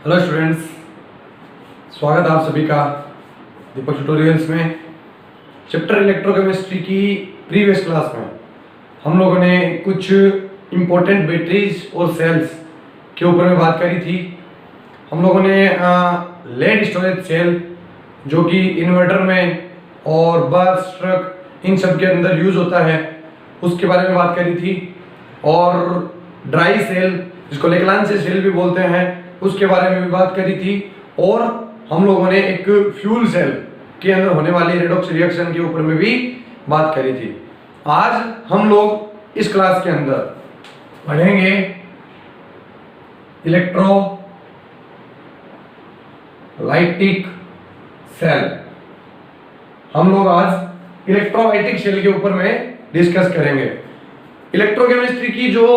Hello students, स्वागत है आप सभी का दीपक ट्यूटोरियल्स में। चैप्टर इलेक्ट्रोकेमिस्ट्री की प्रीवियस क्लास में हम लोगों ने कुछ इम्पोर्टेंट बैटरीज और सेल्स के ऊपर में बात करी थी। हम लोगों ने लेड स्टोरेज सेल जो कि इन्वर्टर में और बस, ट्रक इन सब के अंदर यूज होता है उसके बारे में बात करी थी, और ड्राई सेल जिसको लेक्लांचे सेल भी बोलते हैं उसके बारे में भी बात करी थी, और हम लोगों ने एक फ्यूल सेल के अंदर होने वाली रेडॉक्स रिएक्शन के ऊपर में भी बात करी थी। आज हम लोग इस क्लास के अंदर पढ़ेंगे इलेक्ट्रोलाइटिक सेल। हम लोग आज इलेक्ट्रोलाइटिक सेल के ऊपर में डिस्कस करेंगे। इलेक्ट्रोकेमिस्ट्री की जो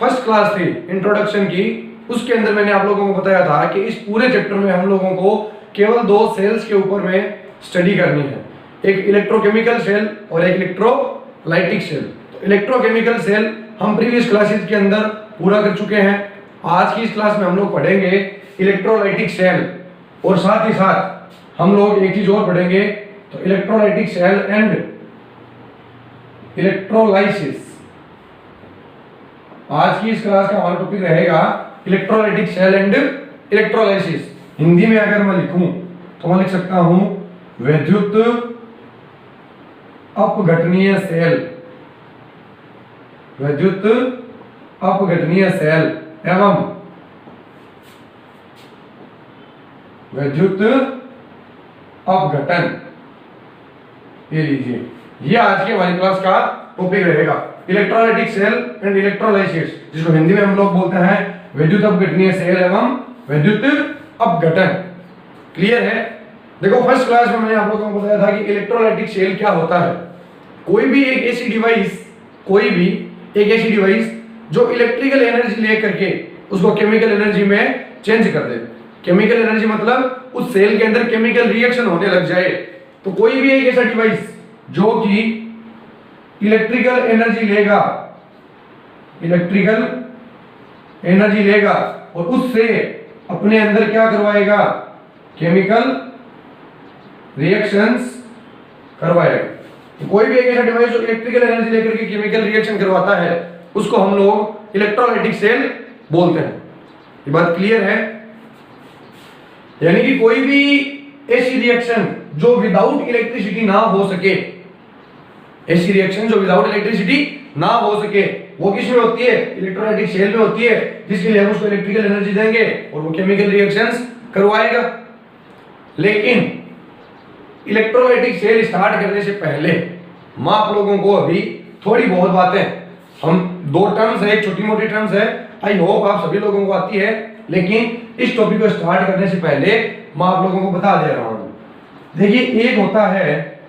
फर्स्ट क्लास थी इंट्रोडक्शन की, उसके अंदर मैंने आप लोगों को बताया था कि इस पूरे चैप्टर में हम लोगों को केवल दो सेल्स के ऊपर में स्टडी करनी है, एक इलेक्ट्रोकेमिकल सेल और एक इलेक्ट्रोलाइटिक सेल। तो इलेक्ट्रोकेमिकल सेल हम प्रीवियस क्लासेस के अंदर पूरा कर चुके हैं। आज की इस क्लास में हम लोग पढ़ेंगे इलेक्ट्रोलाइटिक सेल, और साथ ही साथ हम लोग एक चीज और पढ़ेंगे, तो इलेक्ट्रोलाइटिक सेल एंड इलेक्ट्रोलाइसिस। आज की इस क्लास का हमारा टॉपिक रहेगा electrolytic cell and electrolysis. Hindi में अगर मैं लिखूं तो मैं लिख सकता हूं विद्युत अपघटनीय सेल, विद्युत अपघटनीय सेल एवं विद्युत अपघटन। ये लीजिए, ये आज की हमारी क्लास का टॉपिक रहेगा, इलेक्ट्रोलाइटिक सेल एंड इलेक्ट्रोलाइसिस, जिसको हिंदी में हम लोग बोलते हैं विद्युत अपघटनीय सेल एवं विद्युत अपघटन। क्लियर है? देखो, फर्स्ट क्लास में मैंने आप लोगों को बताया था कि इलेक्ट्रोलाइटिक सेल क्या होता है। कोई भी एक ऐसी डिवाइस जो इलेक्ट्रिकल एनर्जी लेकर के उसको केमिकल एनर्जी में चेंज कर दे। केमिकल एनर्जी मतलब उस सेल के अंदर केमिकल रिएक्शन होने लग जाए। तो कोई भी एक ऐसा डिवाइस जो कि इलेक्ट्रिकल एनर्जी लेगा और उससे अपने अंदर क्या करवाएगा, केमिकल रिएक्शंस करवाएगा। तो कोई भी एक ऐसा डिवाइस जो इलेक्ट्रिकल एनर्जी लेकर के केमिकल रिएक्शन करवाता है उसको हम लोग इलेक्ट्रोलाइटिक सेल बोलते हैं। ये बात क्लियर है? यानी कि कोई भी ऐसी रिएक्शन जो विदाउट इलेक्ट्रिसिटी ना हो सके, ऐसी रिएक्शन जो विदाउट इलेक्ट्रिसिटी ना हो सके, वो किस में होती है? इलेक्ट्रोलाइटिक सेल में होती है, जिसके लिए हम उसको इलेक्ट्रिकल एनर्जी देंगे और वो केमिकल रिएक्शंस करवाएगा। लेकिन इलेक्ट्रोलाइटिक सेल स्टार्ट करने से पहले मैं आप लोगों को अभी थोड़ी बहुत बातें, हम दो टर्म्स है, एक छोटी मोटी टर्म्स है, आई होप आप सभी लोगों को आती है, लेकिन इस टॉपिक को स्टार्ट करने से पहले मैं आप लोगों को बता दे रहा हूं। देखिए, एक होता है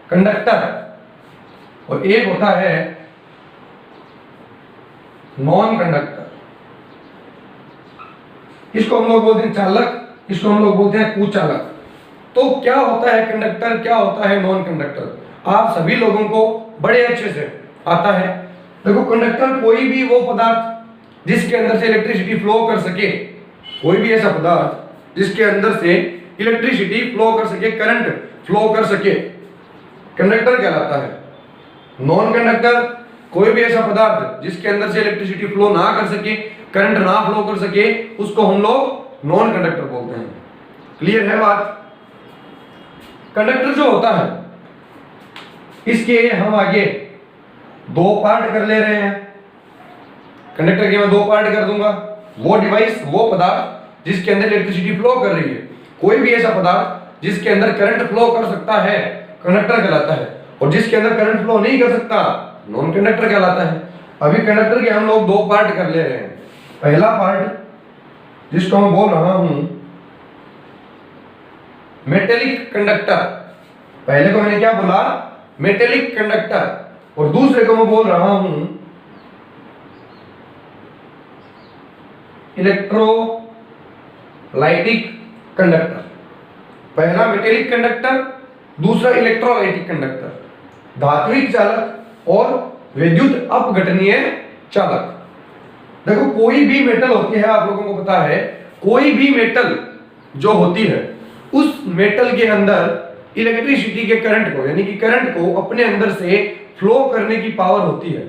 कंडक्टर और एक होता है नॉन कंडक्टर। इसको हम लोग बोलते हैं चालक, इसको हम लोग बोलते हैं कुचालक। तो क्या होता है कंडक्टर, क्या होता है नॉन कंडक्टर, आप सभी लोगों को बड़े अच्छे से आता है। देखो, कंडक्टर कोई भी वो पदार्थ जिसके अंदर से इलेक्ट्रिसिटी फ्लो कर सके, कोई भी ऐसा पदार्थ जिसके अंदर से इलेक्ट्रिसिटी फ्लो कर सके, करंट फ्लो कर सके, कंडक्टर कहलाता है। नॉन कंडक्टर कोई भी ऐसा पदार्थ जिसके अंदर से इलेक्ट्रिसिटी फ्लो ना कर सके, करंट ना फ्लो कर सके, उसको हम लोग नॉन कंडक्टर बोलते हैं। क्लियर है बात? कंडक्टर जो होता है, इसके हम आगे दो पार्ट कर ले रहे हैं। कंडक्टर के मैं दो पार्ट कर दूंगा। वो डिवाइस, वो पदार्थ जिसके अंदर इलेक्ट्रिसिटी फ्लो कर रही है, कोई भी ऐसा पदार्थ जिसके अंदर करंट फ्लो कर सकता है, कंडक्टर कहलाता है, और जिसके अंदर करंट फ्लो नहीं कर सकता, नॉन कंडक्टर कहलाता है। अभी कंडक्टर के हम लोग दो पार्ट कर ले रहे हैं। पहला पार्ट जिसको मैं बोल रहा हूं मेटेलिक कंडक्टर, पहले को मैंने क्या बोला, मेटेलिक कंडक्टर, और दूसरे को मैं बोल रहा हूं इलेक्ट्रोलाइटिक कंडक्टर। पहला मेटेलिक कंडक्टर, दूसरा इलेक्ट्रोलाइटिक कंडक्टर, धात्विक चालक और विद्युत अपघटनीय चालक। देखो कोई भी मेटल होती है, आप लोगों को पता है, कोई भी मेटल जो होती है उस मेटल के अंदर इलेक्ट्रिसिटी के करंट को, यानी कि करंट को अपने अंदर से फ्लो करने की पावर होती है।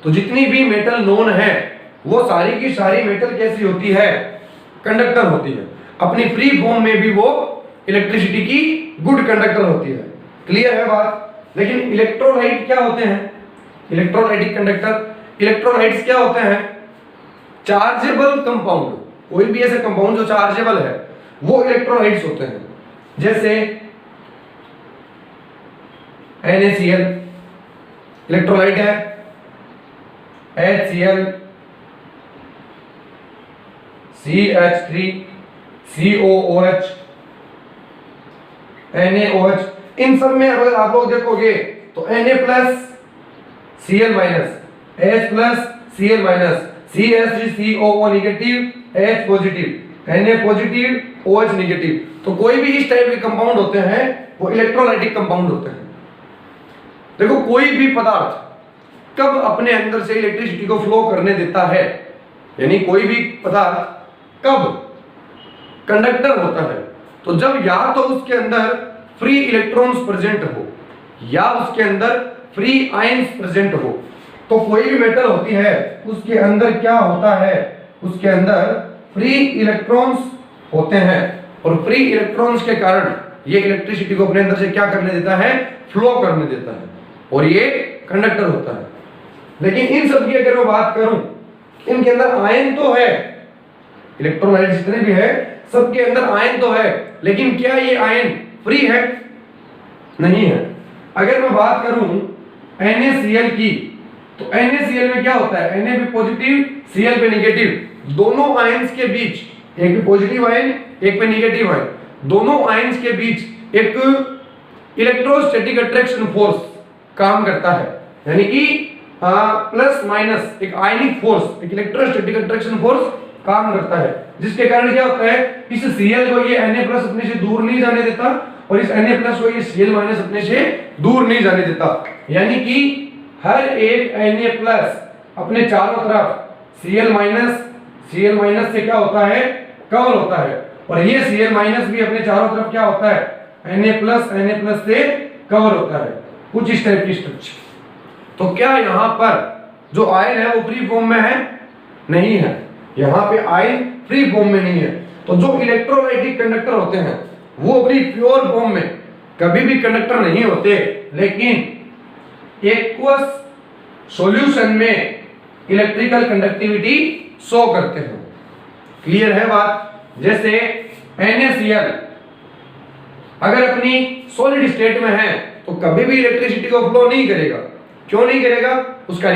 तो जितनी भी मेटल नोन है वो सारी की सारी मेटल कैसी होती है, कंडक्टर होती है। अपनी फ्री फॉर्म में भी वो इलेक्ट्रिसिटी की गुड कंडक्टर होती है। क्लियर है बात। लेकिन इलेक्ट्रोलाइट क्या होते हैं, इलेक्ट्रोलाइटिक कंडक्टर, इलेक्ट्रोलाइट्स क्या होते हैं, चार्जेबल कंपाउंड। कोई भी ऐसे कंपाउंड जो चार्जेबल है वो इलेक्ट्रोलाइट्स होते हैं। जैसे NaCl इलेक्ट्रोलाइट है, HCl, CH3, COOH, NaOH, इन सब में अगर आप लोग देखोगे तो Na plus Cl minus, H plus Cl minus, CH3COO negative, H positive, Na positive, OH negative. तो कोई भी इस टाइप के कंपाउंड होते हैं वो इलेक्ट्रोलाइटिक कंपाउंड होते हैं। देखो कोई भी पदार्थ कब अपने अंदर से इलेक्ट्रिसिटी को फ्लो करने देता है, यानी कोई भी पदार्थ कब कंडक्टर होता है, तो जब या तो उसके अंदर फ्री इलेक्ट्रॉन्स प्रेजेंट हो या उसके अंदर फ्री आयंस प्रेजेंट हो। तो कोई भी मेटल होती है उसके अंदर क्या होता है, उसके अंदर फ्री इलेक्ट्रॉन्स होते हैं और फ्री इलेक्ट्रॉन्स के कारण ये इलेक्ट्रिसिटी को अपने अंदर से क्या करने देता है, फ्लो करने देता है और ये कंडक्टर होता है। लेकिन इन सब की अगर मैं बात करूं, इनके अंदर आयन तो है, इलेक्ट्रोलाइट जितने भी है सबके अंदर आयन तो है, लेकिन क्या ये आयन फ्री है, नहीं है। अगर मैं बात करूं NaCl की, तो NaCl में क्या होता है, Na पे पॉजिटिव, Cl पे नेगेटिव, दोनों आयंस के बीच, एक पे पॉजिटिव आयन एक पे नेगेटिव आयन, दोनों आयंस के बीच एक इलेक्ट्रोस्टैटिक अट्रैक्शन फोर्स काम करता है, यानी कि प्लस माइनस एक आयनिक फोर्स, एक इलेक्ट्रोस्टैटिक अट्रैक्शन फोर्स काम करता है, जिसके कारण क्या होता है, इस Cl को ये Na प्लस अपने से दूर नहीं जाने देता और इस Na प्लस को ये Cl माइनस अपने से दूर नहीं जाने देता। यानी कि हर एक Na प्लस अपने चारों तरफ Cl माइनस से क्या होता है, कवर होता है, और ये Cl माइनस भी अपने चारों तरफ क्या होता है, Na प्लस से कवर होता है। कुछ इस टाइप की स्ट्रक्चर। तो क्या यहाँ पर जो आयन है वो फ्री फॉर्म में है, नहीं है, यहाँ पे आयन फ्री फॉर्म में नहीं है। तो जो इलेक्ट्रोलाइटिक कंडक्टर होते हैं वो अपनी प्योर फॉर्म में कभी भी कंडक्टर नहीं होते, लेकिन एक्वस सॉल्यूशन में इलेक्ट्रिकल कंडक्टिविटी शो करते हैं। क्लियर है बात। जैसे NaCl अगर अपनी सॉलिड स्टेट में है तो कभी भी इलेक्ट्रिसिटी को फ्लो नहीं करेगा। क्यों नहीं करेगा, उसका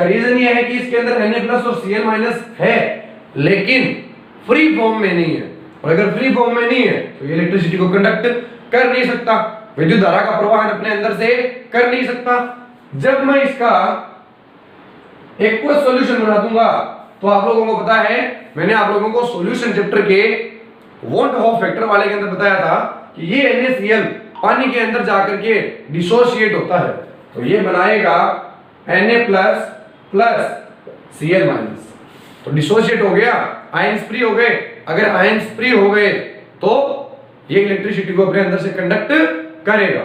रीजन यह है कि इसके अंदर Na प्लस और Cl माइनस है, लेकिन फ्री फॉर्म में नहीं है, और अगर फ्री फॉर्म में नहीं है तो ये इलेक्ट्रिसिटी को कंडक्ट कर नहीं सकता, विद्युत धारा का प्रवाह अपने अंदर से कर नहीं सकता। जब मैं इसका एक्वस सॉल्यूशन बना दूंगा तो आप लोगों को पता है, मैंने आप लोगों को सॉल्यूशन चैप्टर के वॉन हॉफ फैक्टर वाले के अंदर बताया था कि ये NaCl पानी के अंदर जाकर के डिसोसिएट होता है, तो ये बनाएगा Na प्लस Cl माइनस, तो डिसोसिएट हो गया, आयंस फ्री हो गए। अगर आयंस फ्री हो गए तो ये इलेक्ट्रिसिटी को अपने अंदर से कंडक्ट करेगा।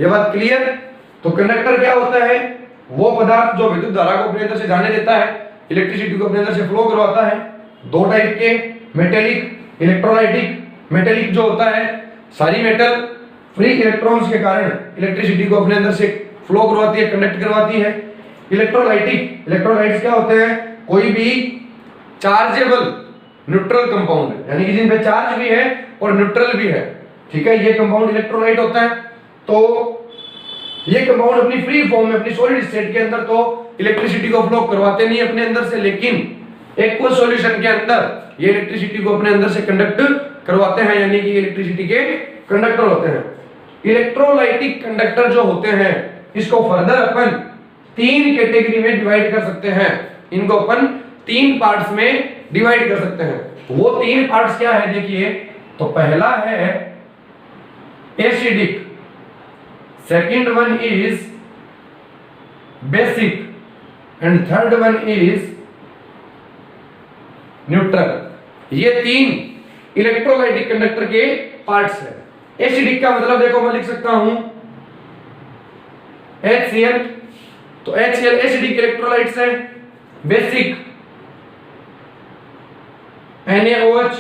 ये बात क्लियर। तो कंडक्टर क्या होता है, वो पदार्थ जो विद्युत धारा को अपने अंदर से जाने देता है, इलेक्ट्रिसिटी को अपने अंदर से फ्लो करवाता है। दो टाइप के, मेटेलिक, इलेक्ट्रोलाइटिक। मेटेलिक जो होता है, सारी मेटल फ्री इलेक्ट्रॉन्स के कारण इलेक्ट्रिसिटी को अपने अंदर से फ्लो करवाती है, कंडक्ट करवाती है। इलेक्ट्रोलाइट्स क्या होते हैं, कोई भी चार्जेबल न्यूट्रल कंपाउंड, यानी कि जिन पे चार्ज भी है और न्यूट्रल भी है, ठीक है, ये कंपाउंड इलेक्ट्रोलाइट होता है। तो ये कंपाउंड अपनी फ्री फॉर्म में, अपनी सॉलिड स्टेट के अंदर तो इलेक्ट्रिसिटी को फ्लो करवाते नहीं अपने अंदर से, लेकिन एक्वस सॉल्यूशन के अंदर ये इलेक्ट्रिसिटी को अपने अंदर से कंडक्ट करवाते हैं, यानी कि इलेक्ट्रिसिटी के कंडक्टर होते हैं। इलेक्ट्रोलाइटिक कंडक्टर जो होते हैं, इसको फर्दर अपन तीन कैटेगरी में डिवाइड कर सकते हैं। इनको अपन तीन पार्ट्स में डिवाइड कर सकते हैं। वो तीन पार्ट्स क्या है देखिए, तो पहला है acidic, second one is basic and third one is neutral. ये 3 इलेक्ट्रोलाइटिक कंडक्टर के पार्ट्स हैं। एसिडिक का मतलब देखो मैं लिख सकता हूं HCl, तो HCl एसिडिक इलेक्ट्रोलाइट्स है। बेसिक NaOH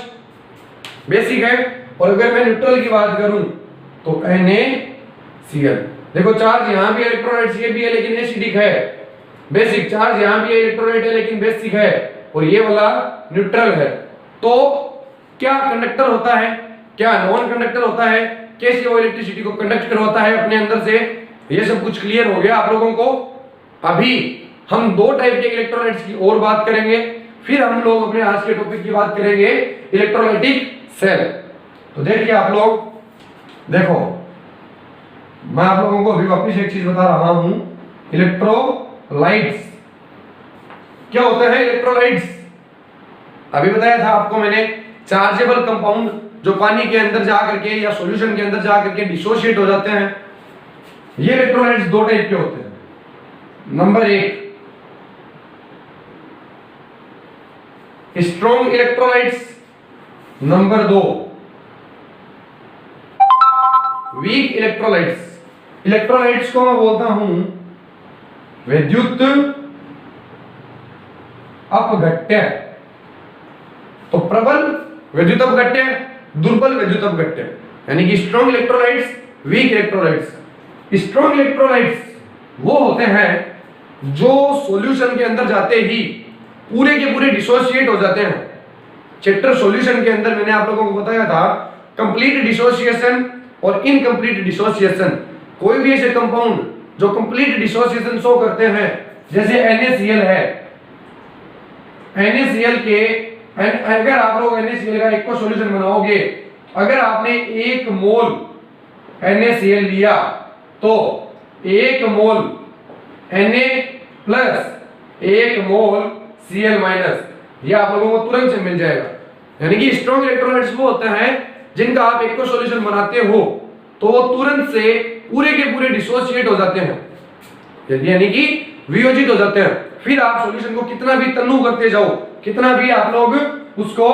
बेसिक है। और अगर मैं न्यूट्रल की बात करूं तो NaCl। देखो चार्ज यहां भी इलेक्ट्रोलाइट्स ये भी है लेकिन एसिडिक है। बेसिक चार्ज यहां भी इलेक्ट्रोलाइट है लेकिन बेसिक है, और ये वाला न्यूट्रल है। तो क्या कंडक्टर होता है, क्या नॉन कंडक्टर होता है, कैसे वो इलेक्ट्रिसिटी को कंडक्ट करवाता है अपने अंदर से, ये सब कुछ क्लियर हो गया आप लोगों को। अभी हम 2 टाइप के इलेक्ट्रोलाइट्स की और बात करेंगे, फिर हम लोग अपने आज के टॉपिक की बात करेंगे इलेक्ट्रोलाइटिक सेल। तो देखिए आप लोग, देखो मैं आप लोगों को अभी वापस एक चीज बता रहा हूं। इलेक्ट्रोलाइट्स क्या होते हैं? इलेक्ट्रोलाइट्स अभी बताया था आपको मैंने, चार्जेबल कंपाउंड जो पानी के अंदर जाकर के या सॉल्यूशन के अंदर जाकर के डिसोशिएट हो जाते हैं। ये इलेक्ट्रोलाइट्स 2 टाइप के होते हैं। Number 1 strong electrolytes, number 2 weak electrolytes. Electrolytes को मैं बोलता हूं विद्युत अपघट्य। तो प्रबल विद्युत अपघट्य, दुर्बल विद्युत अपघट्य, यानी कि strong electrolytes, weak electrolytes. Strong electrolytes वो होते हैं जो सॉल्यूशन के अंदर जाते ही पूरे के पूरे डिसोसिएट हो जाते हैं। चैप्टर सॉल्यूशन के अंदर मैंने आप लोगों को बताया था कंप्लीट डिसोसिएशन और इनकम्प्लीट डिसोसिएशन। कोई भी ऐसे कंपाउंड जो कंप्लीट डिसोसिएशन शो करते हैं, जैसे NaCl है, NaCl के अगर आप लोग NaCl का एक को सॉल्यूशन बनाओगे, अगर आपने 1 मोल NaCl लिया तो 1 मोल Na प्लस 1 मोल Cl माइनस, ये आप लोगों को तुरंत से मिल जाएगा। यानी कि स्ट्रॉन्ग इलेक्ट्रोलाइट्स वो होते हैं जिनका आप एक को सॉल्यूशन बनाते हो तो वो तुरंत से पूरे के पूरे डिसोसिएट हो जाते हैं, यानी कि वियोजित हो जाते हैं। फिर आप सॉल्यूशन को कितना भी तन्नू करते जाओ, कितना भी आप लोग उसको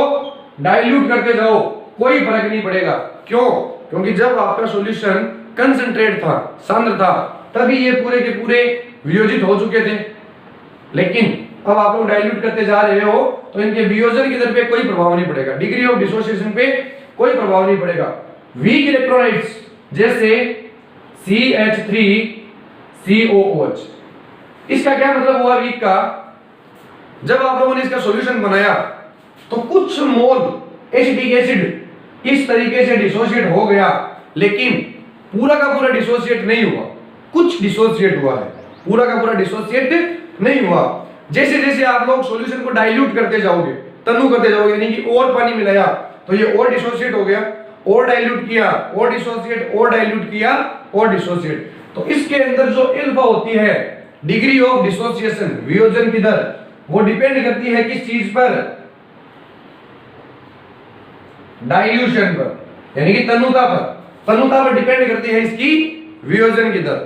डाइल्यूट करते जाओ, कोई फर्क नहीं पड़ेगा। क्यों? क्योंकि जब आपका सॉल्यूशन कंसंट्रेट था, सांद्र था, तभी ये पूरे के पूरे वियोजित हो चुके थे। लेकिन अब आप लोग डाइल्यूट करते जा रहे हो तो इनके वियोजन की दर पे कोई प्रभाव नहीं पड़ेगा, डिग्री ऑफ डिसोसिएशन पे कोई प्रभाव नहीं पड़ेगा। वीक इलेक्ट्रोलाइट्स जैसे CH3COOH, इसका क्या मतलब हुआ वीक का? जब आप लोगों ने इसका सॉल्यूशन बनाया तो कुछ मोल एसिटिक एसिड इस तरीके से डिसोसिएट हो गया, लेकिन पूरा का पूरा डिसोसिएट नहीं हुआ, कुछ डिसोसिएट हुआ है, पूरा का पूरा डिसोसिएट नहीं हुआ। जैसे जैसे आप लोग सॉल्यूशन को डाइल्यूट करते जाओगे, तन्नू करते जाओगे, यानी कि और पानी मिलाया तो ये और डिसोसिएट हो गया, और डाइल्यूट किया और डिसोसिएट, और डाइल्यूट किया और डिसोसिएट। तो इसके अंदर जो अल्फा होती है, डिग्री ऑफ डिसोसिएशन, वियोजन की दर, वो डिपेंड करती है किस चीज पर? डाइल्यूशन पर, यानी कि तन्नुता पर। तन्नुता पर डिपेंड करती है इसकी वियोजन की दर।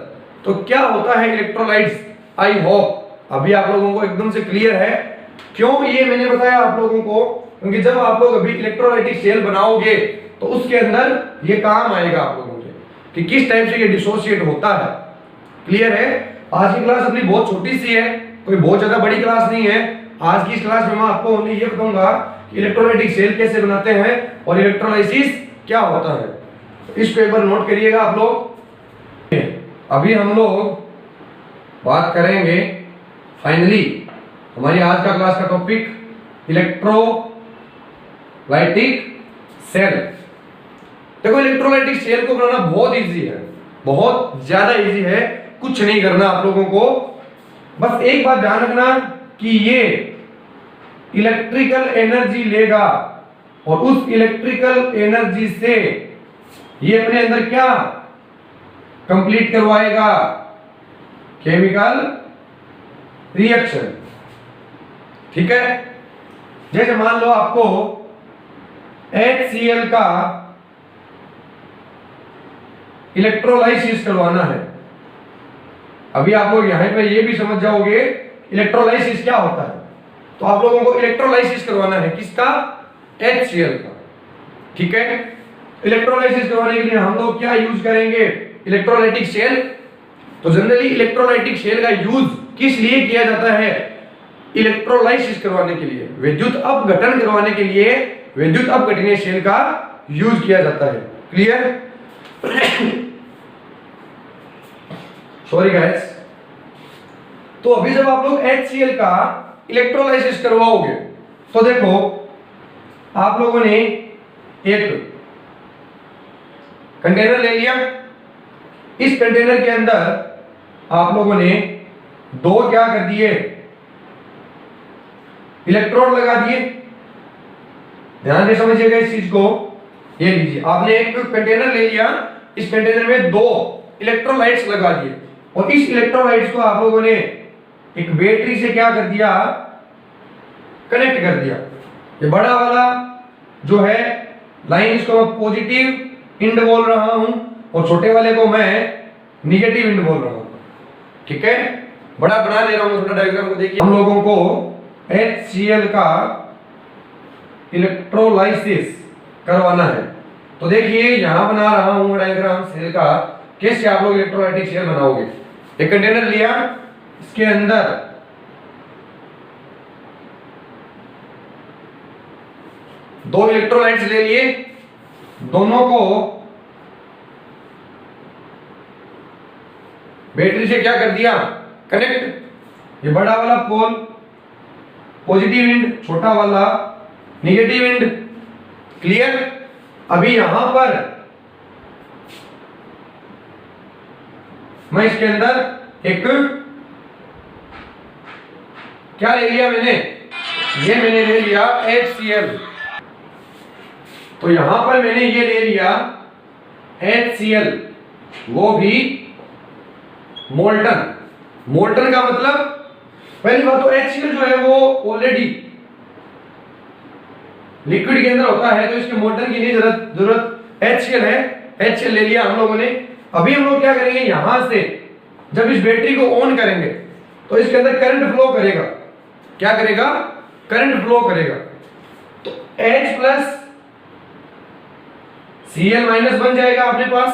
तो क्या होता है इलेक्ट्रोलाइट्स? आई होप अभी आप लोगों को एकदम से क्लियर है। क्यों ये मैंने बताया आप लोगों को? क्योंकि जब आप लोग अभी इलेक्ट्रोलाइटिक सेल बनाओगे तो उसके अंदर ये काम आएगा आप लोगों के कि किस टाइप से ये डिसोसिएट होता है। क्लियर है? आज की क्लास अपनी बहुत छोटी सी है, कोई बहुत ज्यादा बड़ी क्लास नहीं है। आज की इस क्लास में मैं आपको ओनली ये बताऊंगा कि इलेक्ट्रोलाइटिक सेल कैसे बनाते हैं और इलेक्ट्रोलाइसिस क्या होता है। इसको एक बार नोट करिएगा आप लोग। अभी हम लोग बात करेंगे फाइनली हमारी आज का क्लास का टॉपिक इलेक्ट्रोलाइटिक सेल। देखो इलेक्ट्रोलाइटिक सेल को बनाना बहुत इजी है, बहुत ज्यादा इजी है, कुछ नहीं करना आप लोगों को। बस एक बात ध्यान रखना कि ये इलेक्ट्रिकल एनर्जी लेगा और उस इलेक्ट्रिकल एनर्जी से ये अपने अंदर क्या कंप्लीट करवाएगा? Chemical reaction. ठीक है? जैसे मान लो आपको HCl का इलेक्ट्रोलाइसिस करवाना है। अभी आप लोग यहां पे ये भी समझ जाओगे इलेक्ट्रोलाइसिस क्या होता है। तो आप लोगों को इलेक्ट्रोलाइसिस करवाना है किसका, HCl का, ठीक है। इलेक्ट्रोलाइसिस करवाने के लिए हम लोग क्या यूज करेंगे, इलेक्ट्रोलाइटिक शेल। तो जनरली इलेक्ट्रोलाइटिक शेल का यूज किस लिए किया जाता है, इलेक्ट्रोलाइसिस करवाने के लिए, विद्युत अपघटन करवाने के लिए विद्युत अपघटनीय शेल का यूज किया जाता है। क्लियर? Sorry guys. तो अभी जब आप लोग HCl का इलेक्ट्रोलाइसिस करवाओगे तो देखो आप लोगों ने एक कंटेनर ले लिया, इस कंटेनर के अंदर आप लोगों ने दो क्या कर दिए, इलेक्ट्रोड लगा दिए। ध्यान से समझिएगा इस चीज को। ये लीजिए, आपने एक कंटेनर ले लिया, इस कंटेनर में दो इलेक्ट्रोलाइट्स लगा दिए और इस इलेक्ट्रोलाइट्स को आप लोगों ने एक बैटरी से क्या कर दिया, कनेक्ट कर दिया। ये बड़ा वाला जो है लाइन, इसको मैं पॉजिटिव इंड बोल रहा हूं और छोटे वाले को मैं निगेटिव इंड बोल रहा हूं, ठीक है। बड़ा बना ले रहा हूं थोड़ा डायग्राम को देखिए। हम लोगों को HCl का इलेक्ट्रोलाइसिस करवाना है। तो देखिए यहां बना रहा हूं डायग्राम सेल का, कैसे आप लोग इलेक्ट्रोलाइटिक शेल बनाओगे। एक कंटेनर लिया, इसके अंदर दो इलेक्ट्रोलाइट्स ले लिए, दोनों को बैटरी से क्या कर दिया, कनेक्ट। ये बड़ा वाला पोल पॉजिटिव इंड, छोटा वाला नेगेटिव इंड। क्लियर? अभी यहां पर मैं इसके अंदर एक क्या ले लिया मैंने, ये मैंने ले लिया HCl। तो यहां पर मैंने ये ले लिया HCl, वो भी मोल्टन। मोल्टन का मतलब पहली बात तो HCl जो है वो ऑलरेडी लिक्विड के अंदर होता है, तो इसके मोल्टन की नहीं जरूरत HCl है। HCl ले लिया हम लोगों ने। अभी हम लोग क्या करेंगे, यहां से जब इस बैटरी को ऑन करेंगे तो इसके अंदर करंट फ्लो करेगा। क्या करेगा, करंट फ्लो करेगा। तो H प्लस Cl माइनस बन जाएगा अपने पास,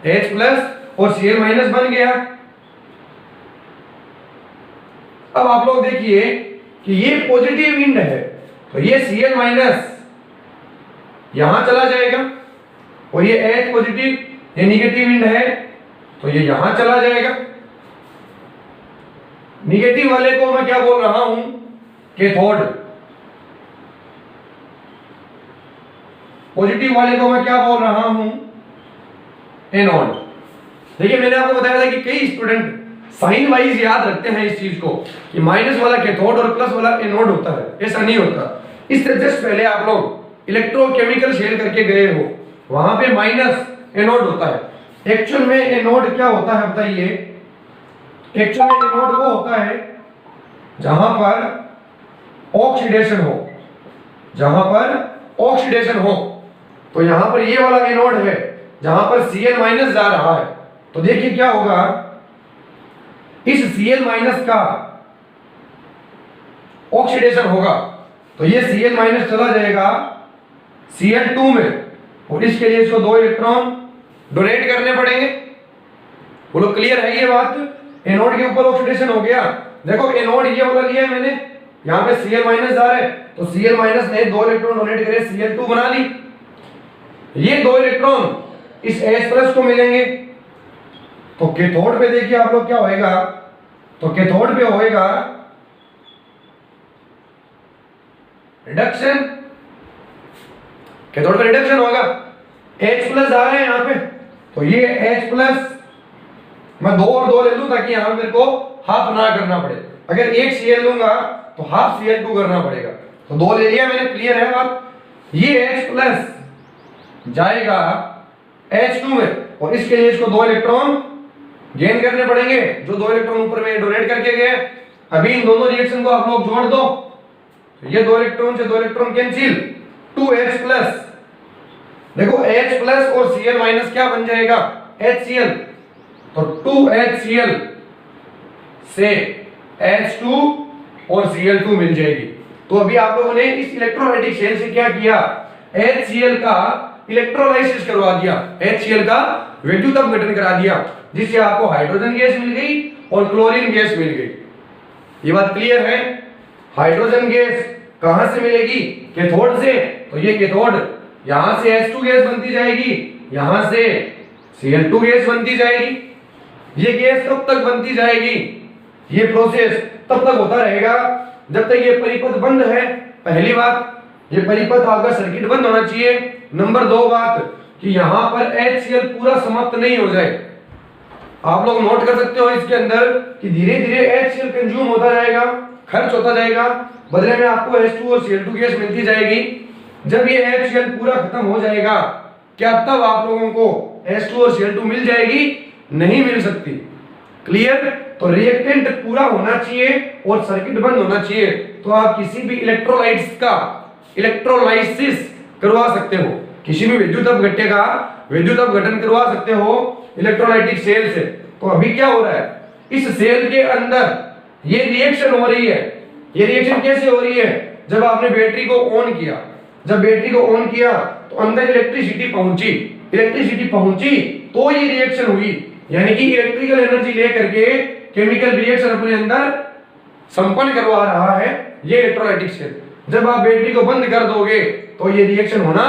H प्लस और Cl माइनस बन गया। अब आप लोग देखिए कि ये पॉजिटिव इंड है, तो ये Cl माइनस यहां चला जाएगा और ये H पॉजिटिव, ये निगेटिव इंड है तो ये यहां चला जाएगा। निगेटिव वाले को मैं क्या बोल रहा हूं, कैथोड। पॉजिटिव वाले को मैं क्या बोल रहा हूं, एनोड। देखिए मैंने आपको बताया था कि कई स्टूडेंट साइन वाइज याद रखते हैं इस चीज को कि माइनस वाला कैथोड और प्लस वाला एनोड होता है। ऐसा नहीं होता। इससे जस्ट पहले आप लोग इलेक्ट्रोकेमिकल शेल करके गए हो, वहां पे माइनस एनोड होता है। एक्चुअल में एनोड क्या होता है बताइए। एक्चुअल में एनोड वो होता है जहां पर ऑक्सीडेशन हो, जहां पर ऑक्सीडेशन हो। तो यहां पर ये वाला एनोड है जहां पर Cl माइनस जा रहा है। तो देखिए क्या होगा, इस Cl माइनस का ऑक्सीडेशन होगा तो ये Cl माइनस चला जाएगा Cl2 में और इसके लिए इसको दो इलेक्ट्रॉन डोनेट करने पड़ेंगे। बोलो क्लियर है ये बात। एनोड के ऊपर ऑक्सीडेशन हो गया। देखो एनोड ये वाला लिया है मैंने, यहां पे Cl माइनस जा रहा है तो Cl माइनस ने दो इलेक्ट्रॉन डोनेट करे, Cl2 बना ली। ये दो इलेक्ट्रॉन इस H प्लस को मिलेंगे। तो कैथोड पे देखिए आप लोग क्या होएगा, तो कैथोड पे होएगा रिडक्शन। कैथोड पे रिडक्शन होगा, H प्लस आ रहा है यहां पे तो ये H प्लस मैं दो और दो ले लूं ताकि यहां मेरे को हाफ ना करना पड़े। अगर एक Cl लूंगा तो हाफ Cl2 करना पड़ेगा। तो दो ले लिया मैंने, क्लियर है बात। ये H प्लस जाएगा H2 में और इसके लिए इसको दो इलेक्ट्रॉन गेन करने पड़ेंगे, जो दो इलेक्ट्रॉन ऊपर में डोनेट करके गए। अभी इन दोनों रिएक्शन को आप लोग जोड़ दो तो ये दो इलेक्ट्रॉन से दो इलेक्ट्रॉन कैंसिल, 2H प्लस। देखो H प्लस और Cl माइनस क्या बन जाएगा, HCl। तो 2HCl से H2 और Cl2 मिल जाएगी। तो अभी आप लोगों ने इस इलेक्ट्रोलाइटिक सेल से क्या किया, HCl का इलेक्ट्रोलाइसिस करवा दिया, HCl का विद्युत अपघटन करा दिया, जिससे आपको हाइड्रोजन गैस मिल गई और क्लोरीन गैस मिल गई। ये बात क्लियर है। हाइड्रोजन गैस कहां से मिलेगी, कैथोड से, तो ये कैथोड यहां से H2 गैस बनती जाएगी, यहां से Cl2 गैस बनती जाएगी। ये गैस कब तक बनती जाएगी, ये प्रोसेस तब तक होता रहेगा जब तक ये परिपथ बंद है। पहली बात, ये परिपथ आपका सर्किट बंद होना चाहिए। नंबर 2 बात कि यहां पर HCl पूरा समाप्त नहीं हो जाए। आप लोग नोट कर सकते हो इसके अंदर कि धीरे धीरे HCl कंज्यूम होता जाएगा, खर्च होता जाएगा, बदले में आपको H2 और Cl2 गैस मिलती जाएगी। जब ये HCl पूरा खत्म हो जाएगा, क्या तब आप लोगों को H2 और Cl2 मिल जाएगी? नहीं मिल सकती। क्लियर? तो रिएक्टेंट पूरा होना चाहिए और सर्किट बंद होना चाहिए, तो आप किसी भी इलेक्ट्रोलाइट्स का इलेक्ट्रोलाइसिस करवा सकते हो, किसी भी विद्युत अपघट्य का विद्युत अपघटन करवा सकते हो इलेक्ट्रोलाइटिक सेल से। तो अभी क्या हो रहा है, इस सेल के अंदर ये रिएक्शन हो रही है। ये रिएक्शन कैसे हो रही है, जब आपने बैटरी को ऑन किया, जब बैटरी को ऑन किया तो अंदर इलेक्ट्रिसिटी पहुंची, इलेक्ट्रिसिटी पहुंची तो ये रिएक्शन हुई, यानी कि इलेक्ट्रिकल एनर्जी लेकर के केमिकल रिएक्शन अपने अंदर संपन्न करवा रहा है ये इलेक्ट्रोलाइटिक सेल। जब आप बैटरी को बंद कर दोगे तो ये रिएक्शन होना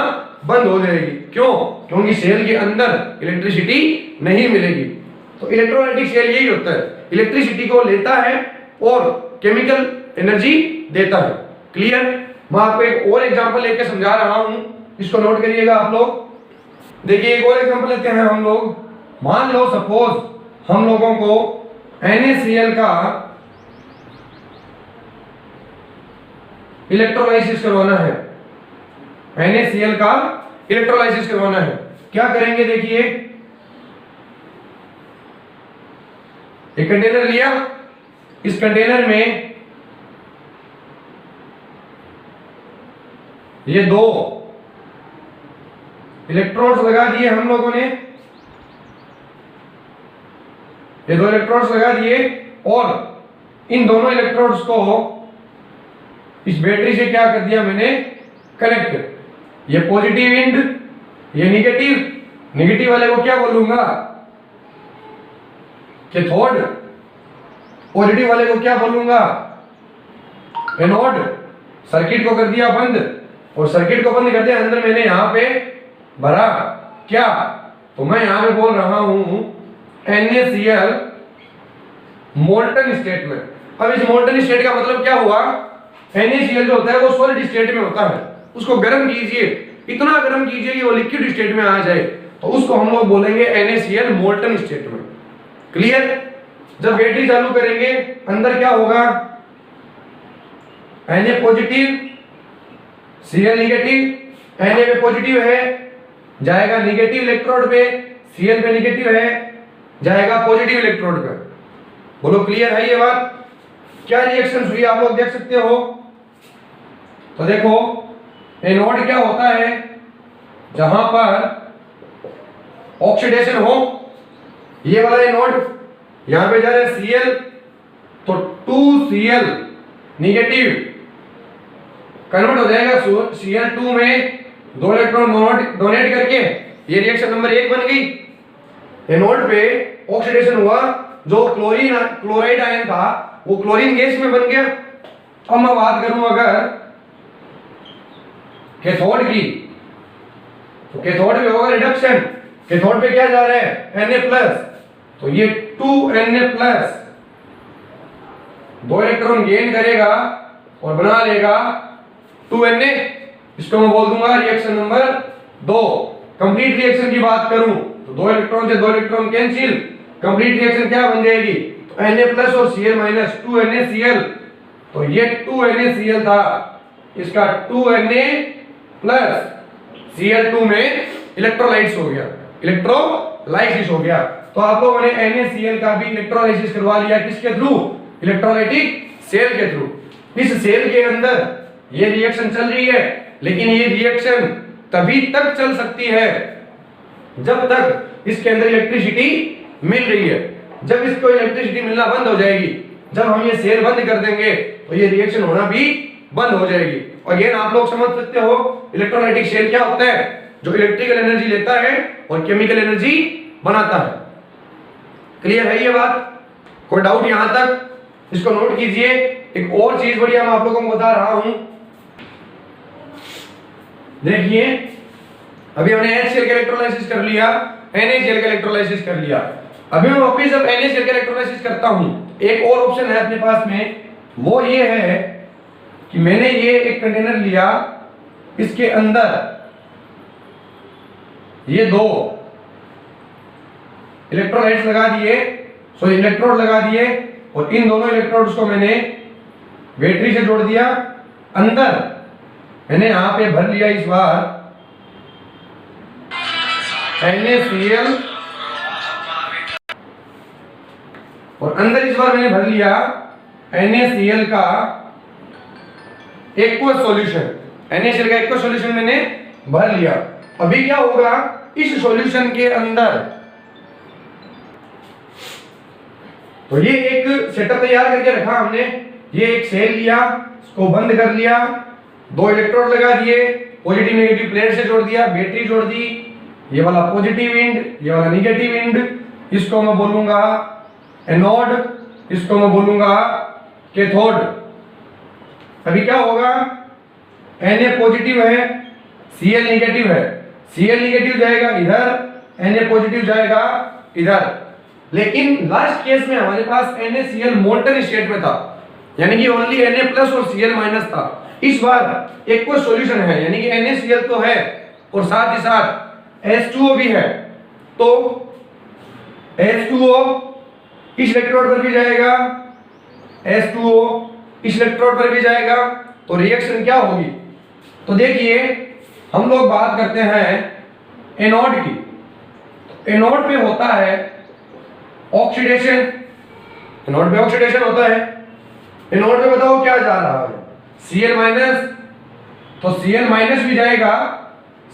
बंद हो जाएगी। क्यों? क्योंकि सेल के अंदर इलेक्ट्रिसिटी नहीं मिलेगी। तो इलेक्ट्रोलाइटिक सेल यही होता है, इलेक्ट्रिसिटी को लेता है और केमिकल एनर्जी देता है। क्लियर? मैं आपको एक और एग्जांपल लेकर समझा रहा हूं, इसको नोट करिएगा आप लोग। देखिए एक और एग्जांपल लेते हैं हम लोग। मान लो सपोज हम लोगों को NaCl का इलेक्ट्रोलाइसिस करवाना है, NaCl का इलेक्ट्रोलाइसिस करवाना है। क्या करेंगे, देखिए एक कंटेनर लिया, इस कंटेनर में ये 2 इलेक्ट्रोड्स लगा दिए हम लोगों ने, ये 2 इलेक्ट्रोड्स लगा दिए और इन दोनों इलेक्ट्रोड्स को इस बैटरी से क्या कर दिया मैंने, कनेक्ट। ये पॉजिटिव एंड, ये निगेटिव, निगेटिव वाले को क्या बोलूंगा, कैथोड, पॉजिटिव वाले को क्या बोलूंगा, एनोड। सर्किट को कर दिया बंद, और सर्किट को बंद कर दिया, अंदर मैंने यहां पे भरा क्या, तो मैं यहां पे बोल रहा हूं NaCl मोल्टन स्टेट में। अब इस मोल्टन स्टेट का मतलब क्या हुआ, NaCl जो होता है वो सॉलिड स्टेट में होता है, उसको गर्म कीजिए, इतना गर्म कीजिए कि वो लिक्विड स्टेट में आ जाए, तो उसको हम लोग बोलेंगे NaCl मोल्टन स्टेट में। क्लियर? जब बैटरी चालू करेंगे अंदर क्या होगा, Na positive, Cl negative. Na पे पॉजिटिव है जाएगा निगेटिव इलेक्ट्रोड पे, Cl पे निगेटिव है जाएगा पॉजिटिव इलेक्ट्रोड पे। बोलो क्लियर है ये बात? क्या रिएक्शन हुई आप लोग देख सकते हो। तो देखो एनोड क्या होता है, जहां पर ऑक्सीडेशन हो, ये वाला एनोड, यहां पे जा रहा है Cl, तो 2Cl निगेटिव कन्वर्ट हो जाएगा Cl2 में, 2 इलेक्ट्रॉन डोनेट करके ये रिएक्शन नंबर 1 बन गई। एनोड पे ऑक्सीडेशन हुआ, जो क्लोराइड आयन था वो क्लोरीन गैस में बन गया। अब मैं बात करूं अगर कैथोड की, तो कैथोड पे होगा रिडक्शन, कैथोड पे क्या जा रहा है Na+, तो ये 2Na+, 2 इलेक्ट्रॉन गेन करेगा और बना लेगा 2Na। इसको मैं बोल दूंगा रिएक्शन नंबर 2। कंप्लीट रिएक्शन की बात करूं तो 2 इलेक्ट्रॉन से 2 इलेक्ट्रॉन कैंसिल, कंप्लीट रिएक्शन क्या बन जाएगी, तो Na+ और Cl- 2NaCl, तो ये 2NaCl था, इसका 2Na+ Cl2 में इलेक्ट्रोलाइसिस हो गया, इलेक्ट्रोलाइसिस हो गया। तो आप लोगों ने NaCl का भी इलेक्ट्रोलाइसिस करवा लिया, किसके थ्रू, इलेक्ट्रोलाइटिक सेल के थ्रू। इस सेल के अंदर ये रिएक्शन चल रही है, लेकिन ये रिएक्शन तभी तक चल सकती है जब तक इसके अंदर इलेक्ट्रिसिटी मिल रही है। जब इसको इलेक्ट्रिसिटी मिलना बंद हो जाएगी, जब हम ये सेल बंद कर देंगे तो ये रिएक्शन होना भी बंद हो जाएगी। और अगेन आप लोग समझ सकते हो इलेक्ट्रोलाइटिक शेल क्या होता है, जो इलेक्ट्रिकल एनर्जी लेता है और केमिकल एनर्जी बनाता है। क्लियर है ये बात? कोई डाउट यहां तक? इसको नोट कीजिए। एक और चीज बढ़िया मैं आप लोगों को बता रहा हूं, देखिए अभी हमने HCl का इलेक्ट्रोलाइसिस कर लिया, NaCl का इलेक्ट्रोलाइसिस कर लिया। अभी मैं वापस जब NaCl का इलेक्ट्रोलाइसिस करता हूं, एक और ऑप्शन है अपने पास में, वो ये है कि मैंने ये एक कंटेनर लिया, इसके अंदर ये दो इलेक्ट्रोलाइट्स लगा दिए, सो इलेक्ट्रोड लगा दिए, और इन दोनों इलेक्ट्रोड्स को मैंने बैटरी से जोड़ दिया। अंदर मैंने यहां पे भर लिया इस बार NaCl, और अंदर इस बार मैंने भर लिया NaCl का एक्वस सॉल्यूशन। NaCl का एक्वस सॉल्यूशन मैंने भर लिया। अभी क्या होगा, इस सॉल्यूशन के अंदर तो ये एक सेटअप तैयार करके रखा हमने, ये एक सेल लिया, इसको बंद कर लिया, दो इलेक्ट्रोड लगा दिए, पॉजिटिव नेगेटिव प्लेट से जोड़ दिया, बैटरी जोड़ दी, ये वाला पॉजिटिव एंड, ये वाला नेगेटिव एंड, इसको मैं बोलूंगा एनोड, इसको मैं बोलूंगा कैथोड। अभी क्या होगा, Na पॉजिटिव है, Cl नेगेटिव है, Cl नेगेटिव जाएगा इधर, Na पॉजिटिव जाएगा इधर। लेकिन लास्ट केस में हमारे पास NaCl मोल्टन स्टेट में था, यानी कि ओनली Na प्लस और Cl माइनस था। इस बार एक कोई सॉल्यूशन है, यानी कि NaCl तो है और साथ ही साथ H2O भी है, तो H2O इस इलेक्ट्रोड पर भी जाएगा, H2O इस इलेक्ट्रोड पर भी जाएगा, तो रिएक्शन क्या होगी? तो देखिए हम लोग बात करते हैं एनोड की। एनोड पे होता है ऑक्सीडेशन, एनोड पे ऑक्सीडेशन होता है। एनोड पे बताओ क्या जा रहा है, Cl माइनस, तो Cl माइनस भी जाएगा,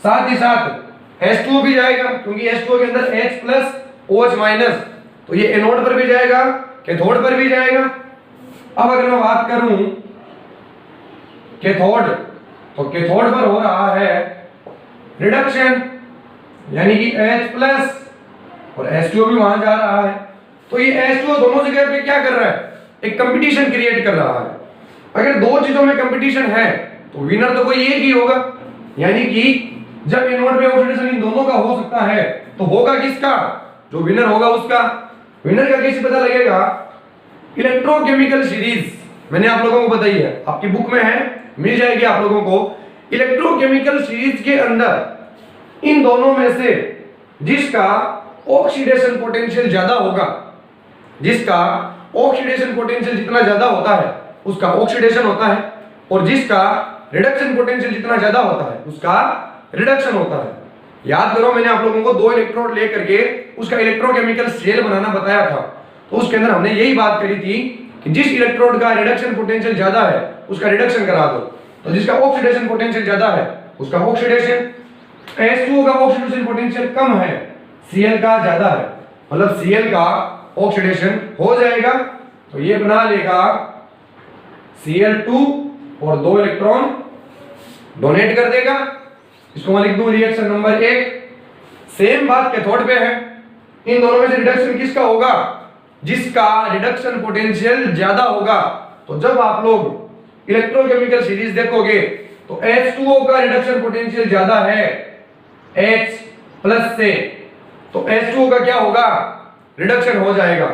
साथ ही साथ H2O भी जाएगा, क्योंकि H2O के अंदर H प्लस OH माइनस, तो ये एनोड पर भी जाएगा, कैथोड पर भी जाएगा। अब अगर मैं बात करूं कैथोड, तो कैथोड पर हो रहा है रिडक्शन, यानी कि H प्लस और H2O भी वहां जा रहा है, तो ये H2O दोनों जगह पे क्या कर रहा है, एक कंपटीशन क्रिएट कर रहा है। अगर दो चीजों में कंपटीशन है तो विनर तो कोई एक ही होगा, यानी कि जब एनोड पे ऑक्सीडेशन इन दोनों का हो सकता है तो होगा किसका, जो विनर होगा उसका। विनर का कैसे पता लगेगा, इलेक्ट्रोकेमिकल सीरीज मैंने आप लोगों को बताई है, आपकी बुक में है, मिल जाएगी आप लोगों को। इलेक्ट्रोकेमिकल सीरीज के अंदर इन दोनों में से जिसका ऑक्सीडेशन पोटेंशियल ज्यादा होगा, जिसका ऑक्सीडेशन पोटेंशियल जितना ज्यादा होता है उसका ऑक्सीडेशन होता है, और जिसका रिडक्शन पोटेंशियल जितना ज्यादा होता है उसका रिडक्शन होता है। याद करो मैंने आप लोगों को दो इलेक्ट्रोड लेकर के उसका इलेक्ट्रोकेमिकल सेल बनाना बताया था, तो उसके अंदर हमने यही बात करी थी कि जिस इलेक्ट्रोड का रिडक्शन पोटेंशियल ज्यादा है उसका रिडक्शन करा दो, तो जिसका ऑक्सीडेशन पोटेंशियल ज्यादा है उसका ऑक्सीडेशन। H2O का ऑक्सीडेशन पोटेंशियल कम है, Cl का ज्यादा है, मतलब Cl का ऑक्सीडेशन हो जाएगा, तो ये बना लेगा Cl2 और दो इलेक्ट्रॉन डोनेट कर देगा। इसको मैं लिख दूं रिएक्शन नंबर 1। सेम बात कैथोड पे है, इन दोनों में से रिडक्शन किसका होगा, जिसका रिडक्शन पोटेंशियल ज्यादा होगा। तो जब आप लोग इलेक्ट्रोकेमिकल सीरीज देखोगे तो H2O का रिडक्शन पोटेंशियल ज्यादा है H प्लस से, तो H2O का क्या होगा, रिडक्शन हो जाएगा,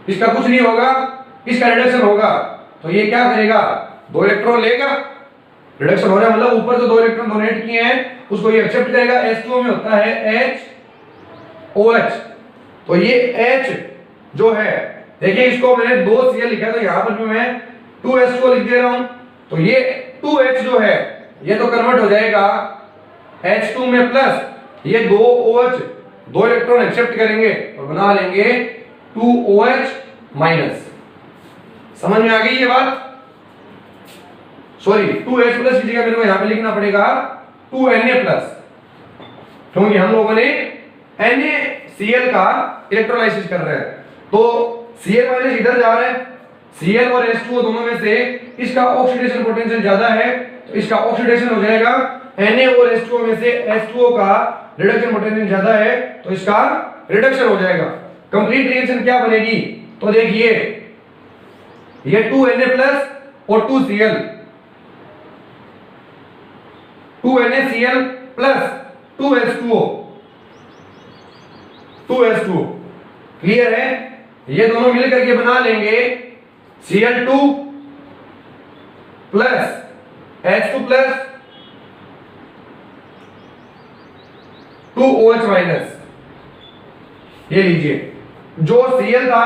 इसका कुछ नहीं होगा, इसका रिडक्शन होगा। तो ये क्या करेगा, दो इलेक्ट्रॉन लेगा, रिडक्शन हो रहा है मतलब ऊपर जो दो इलेक्ट्रॉन डोनेट किए हैं उसको ये एक्सेप्ट करेगा। H2O में होता है HOH, तो ये H जो है, देखिए इसको मैंने 2 Cl लिखा है तो यहां पर भी मैं 2H2O लिख दे रहा हूं, तो ये 2H जो है ये तो कन्वर्ट हो जाएगा H2 में प्लस, ये 2 OH दो इलेक्ट्रॉन एक्सेप्ट करेंगे और बना लेंगे 2OH माइनस। समझ में आ गई ये बात? सॉरी 2H प्लस की जगह मेरे को यहां पे लिखना पड़ेगा 2Na प्लस, क्योंकि हम लोगों ने NaCl का इलेक्ट्रोलाइसिस कर रहे हैं। तो Cl माइनस इधर जा रहा है, Cl और H2O दोनों में से इसका ऑक्सीडेशन पोटेंशियल ज्यादा है, तो इसका ऑक्सीडेशन हो जाएगा। Na और H2O में से H2O का रिडक्शन पोटेंशियल ज्यादा है, तो इसका रिडक्शन हो जाएगा। कंप्लीट रिएक्शन क्या बनेगी, तो देखिए ये 2Na+ और 2Cl, 2NaCl plus 2H2O, 2H2O clear है। ये दोनों मिलकर के बना लेंगे Cl2 plus H2 plus 2OH minus. ये लीजिए, जो Cl था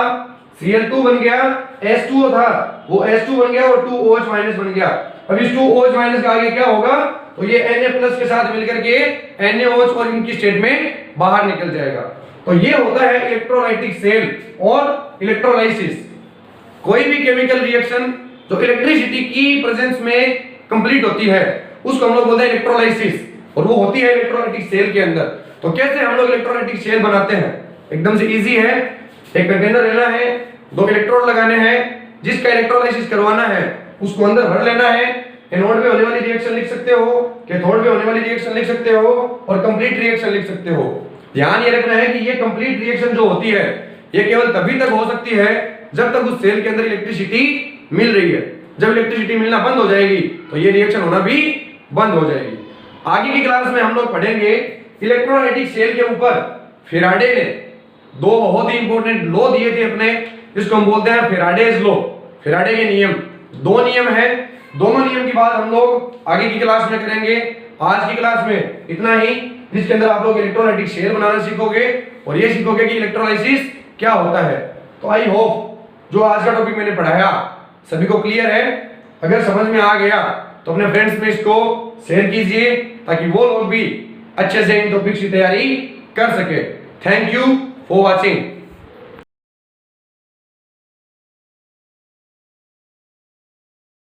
Cl2 बन गया, H2O था वो H2 बन गया और 2OH माइनस बन गया। अब इस 2OH माइनस का आगे क्या होगा, तो ये Na+ के साथ मिलकर के NaOH और इनकी स्टेट में बाहर निकल जाएगा। तो ये होता है इलेक्ट्रोलाइटिक सेल और इलेक्ट्रोलाइसिस। कोई भी केमिकल रिएक्शन जो इलेक्ट्रिसिटी की प्रेजेंस में कंप्लीट होती है उसको हम लोग बोलते हैं इलेक्ट्रोलाइसिस, और वो होती है इलेक्ट्रोलाइटिक सेल के अंदर। तो कैसे हम लोग इलेक्ट्रोलाइटिक सेल बनाते हैं, एकदम से इजी है। एक कंटेनर लेना है, 2 इलेक्ट्रोड लगाने हैं, जिसका इलेक्ट्रोलाइसिस करवाना है उसको अंदर भर लेना है। एनोड में होने वाली रिएक्शन लिख सकते हो, कैथोड में होने वाली रिएक्शन लिख सकते हो, और कंप्लीट रिएक्शन लिख सकते हो। ध्यान ये रखना है कि ये कंप्लीट रिएक्शन जो होती है ये केवल तभी तक हो सकती है जब तक उस सेल के अंदर इलेक्ट्रिसिटी मिल रही है। जब इलेक्ट्रिसिटी मिलना बंद हो जाएगी तो ये रिएक्शन होना भी बंद हो जाएगी। आगे की क्लास में हम लोग पढ़ेंगे इलेक्ट्रोलाइटिक सेल के ऊपर फैराडे ने 2 बहुत ही इंपॉर्टेंट लॉ दिए थे अपने, जिसको हम बोलते हैं फैराडेज लॉ, फैराडे के नियम। 2 नियम है, दोनों नियम की बात हम लोग आगे की क्लास में करेंगे। आज की क्लास में इतना ही, जिसके अंदर आप लोग इलेक्ट्रोलाइटिक सेल बनाना सीखोगे और ये सीखोगे कि इलेक्ट्रोलाइसिस क्या होता है। तो आई होप जो आज का टॉपिक मैंने पढ़ाया सभी को क्लियर है। अगर समझ में आ गया तो अपने फ्रेंड्स में इसको शेयर कीजिए ताकि वो लोग भी अच्छे से इन टॉपिक्स की तैयारी कर सके। Thank you for watching.